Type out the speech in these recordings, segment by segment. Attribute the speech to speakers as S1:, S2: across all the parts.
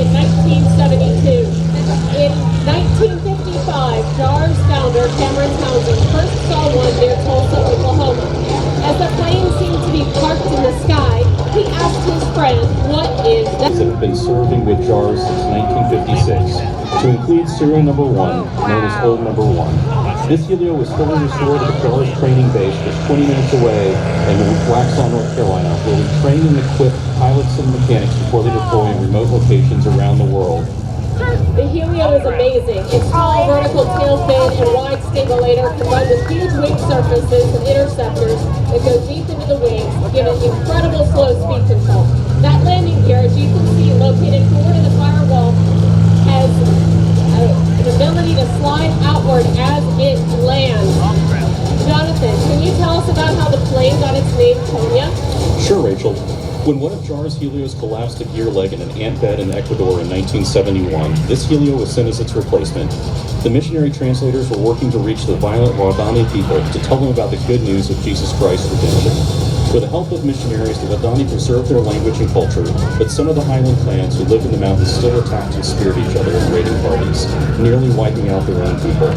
S1: in 1972. In 1955, JAARS founder Cameron Townsend first saw one near Tulsa, Oklahoma. As the plane seemed to be parked in the sky, he asked his friend, "What is that?"
S2: Have been serving with JAARS since 1956, to include serial number 1, known as Old Number 1. This Helio was fully restored at the JAARS training base just 20 minutes away in Waxhaw, North Carolina, where we train and equip pilots and mechanics before they deploy in remote locations around the world.
S1: The Helio is amazing. Its tall vertical tail fin and wide stabulator combined with huge wing surfaces and interceptors that go deep into the wings give it incredible slow speed control. That landing gear, as you can see, located forward in the firewall, has an ability to slide outward as it lands. Jonathan, can you tell us about how the plane got its name, Tonya?
S2: Sure, Rachel. When one of JAARS Helios collapsed a gear leg in an ant bed in Ecuador in 1971, this Helio was sent as its replacement. The missionary translators were working to reach the violent Waodani people to tell them about the good news of Jesus Christ's redemption. With the help of missionaries, the Waodani preserved their language and culture, but some of the highland clans who lived in the mountains still attacked and speared each other in raiding parties, nearly wiping out their own people.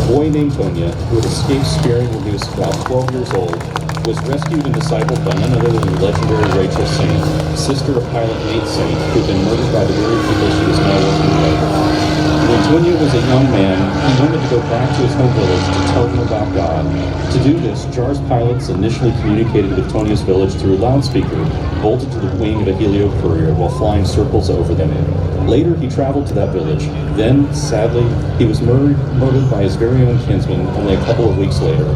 S2: A boy named Tonya, who had escaped spearing when he was about 12 years old, was rescued and discipled by none other than the legendary Rachel Saint, sister of pilot Nate Saint, who had been murdered by the very people she was now working with. When Tonya was a young man, he wanted to go back to his home village to tell them about God. To do this, JAARS pilots initially communicated with Tonya's village through a loudspeaker bolted to the wing of a Helio Courier while flying circles over them. Later, he traveled to that village. Then, sadly, he was murdered by his very own kinsman only a couple of weeks later.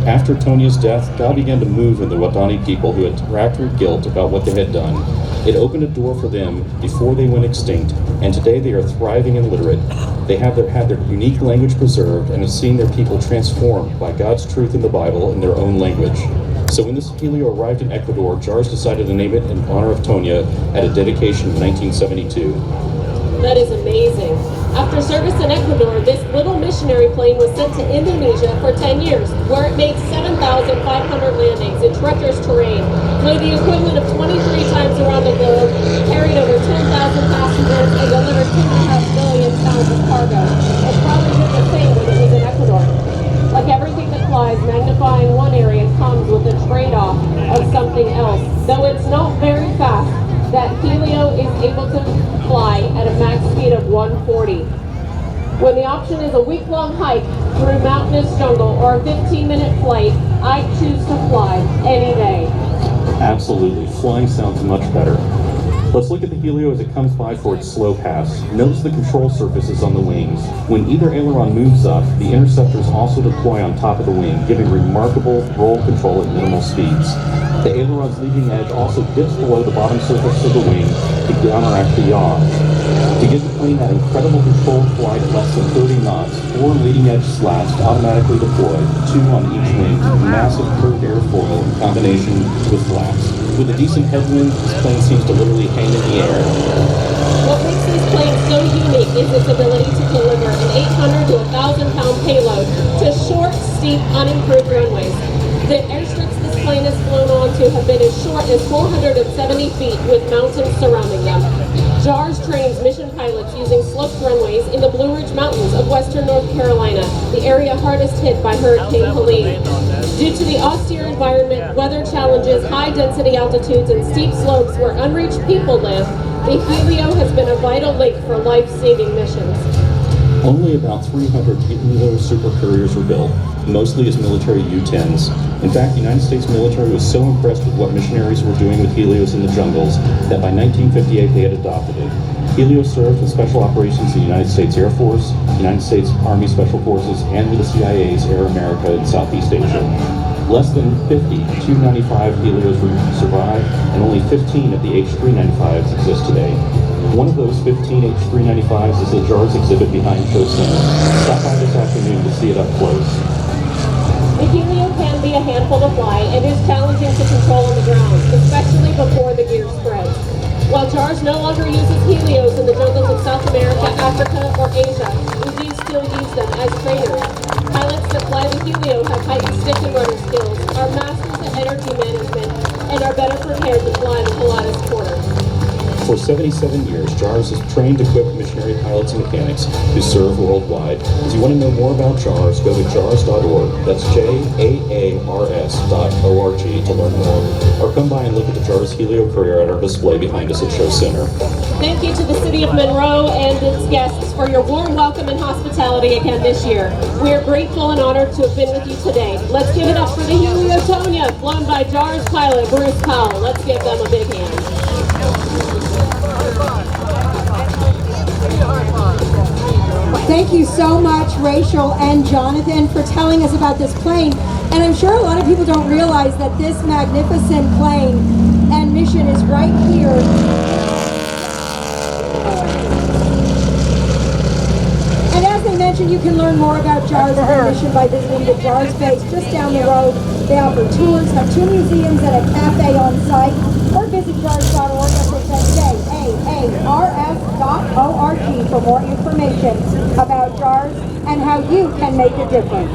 S2: After Tonya's death, God began to move in the Waodani people who had racked with guilt about what they had done. It opened a door for them before they went extinct, and today they are thriving and literate. They have had their unique language preserved and have seen their people transformed by God's truth in the Bible in their own language. So when this Helio arrived in Ecuador, JAARS decided to name it in honor of Tonya at a dedication in 1972.
S1: That is amazing. After service in Ecuador, this little missionary plane was sent to Indonesia for 10 years, where it made 7,500 landings in treacherous terrain, flew the equivalent of 23 times around the globe, carried over 10,000 passengers, and delivered 2.5 billion pounds of cargo. It probably did the same when it was in Ecuador. Like everything that flies, magnifying one area comes with a trade-off of something else. Though it's not very fast, that Helio is able to fly at a max speed of 140. When the option is a week-long hike through mountainous jungle or a 15-minute flight, I choose to fly any day.
S2: Absolutely. Flying sounds much better. Let's look at the Helio as it comes by for its slow pass. Notice the control surfaces on the wings. When either aileron moves up, the interceptors also deploy on top of the wing, giving remarkable roll control at minimal speeds. The aileron's leading edge also dips below the bottom surface of the wing to counteract the yaw. To give the plane that incredible controlled flight at less than 30 knots, 4 leading edge slats automatically deployed, 2 on each wing, massive curved airfoil in combination with flaps. With a decent headwind, this plane seems to literally hang in the air.
S1: What makes this plane so unique is its ability to deliver an 800 to 1,000 pound payload to short, steep, unimproved runways. The airstrips this plane has flown onto have been as short as 470 feet with mountains surrounding them. JAARS trains mission pilots using sloped runways in the Blue Ridge Mountains of western North Carolina, the area hardest hit by Hurricane Helene. Due to the austere environment, weather challenges, high density altitudes, and steep slopes where unreached people live, the Helio has been a vital link for life-saving missions.
S2: Only about 300 Helio Super Couriers were built, mostly as military U-10s. In fact, the United States military was so impressed with what missionaries were doing with Helios in the jungles that by 1958 they had adopted it. Helio served in special operations in the United States Air Force, United States Army Special Forces, and with the CIA's Air America in Southeast Asia. Less than 50 295 Helios survived, and only 15 of the H-395s exist today. One of those 15 H-395s is the JAARS exhibit behind Coast Center. Stop by this afternoon to see it up close.
S1: The Helio can be a handful to fly and is challenging to control on the ground, especially before the gear spreads. While JAARS no longer uses Helios in the jungles of South America, Africa, or Asia, we do still use them as trainers. Pilots that fly the Helio have heightened stick and rudder skills, are masters at energy management, and are better prepared to fly the Pilatus quarter.
S2: For 77 years, JAARS has trained, equipped missionary pilots and mechanics who serve worldwide. If you want to know more about JAARS, go to jaars.org. That's JAARS.org to learn more. Or come by and look at the JAARS Helio Courier at our display behind us at Show Center.
S1: Thank you to the City of Monroe and its guests for your warm welcome and hospitality again this year. We are grateful and honored to have been with you today. Let's give it up for the Helio Tonia, flown by JAARS pilot Bruce Powell. Let's give them a big hand.
S3: Thank you so much, Rachel and Jonathan, for telling us about this plane. And I'm sure a lot of people don't realize that this magnificent plane and mission is right here. And as I mentioned, you can learn more about JAARS and mission by visiting the JAARS base just down the road. They offer tours, have 2 museums and a cafe on site, or visit JAARS.org. JAARS.org for more information about JAARS and how you can make a difference.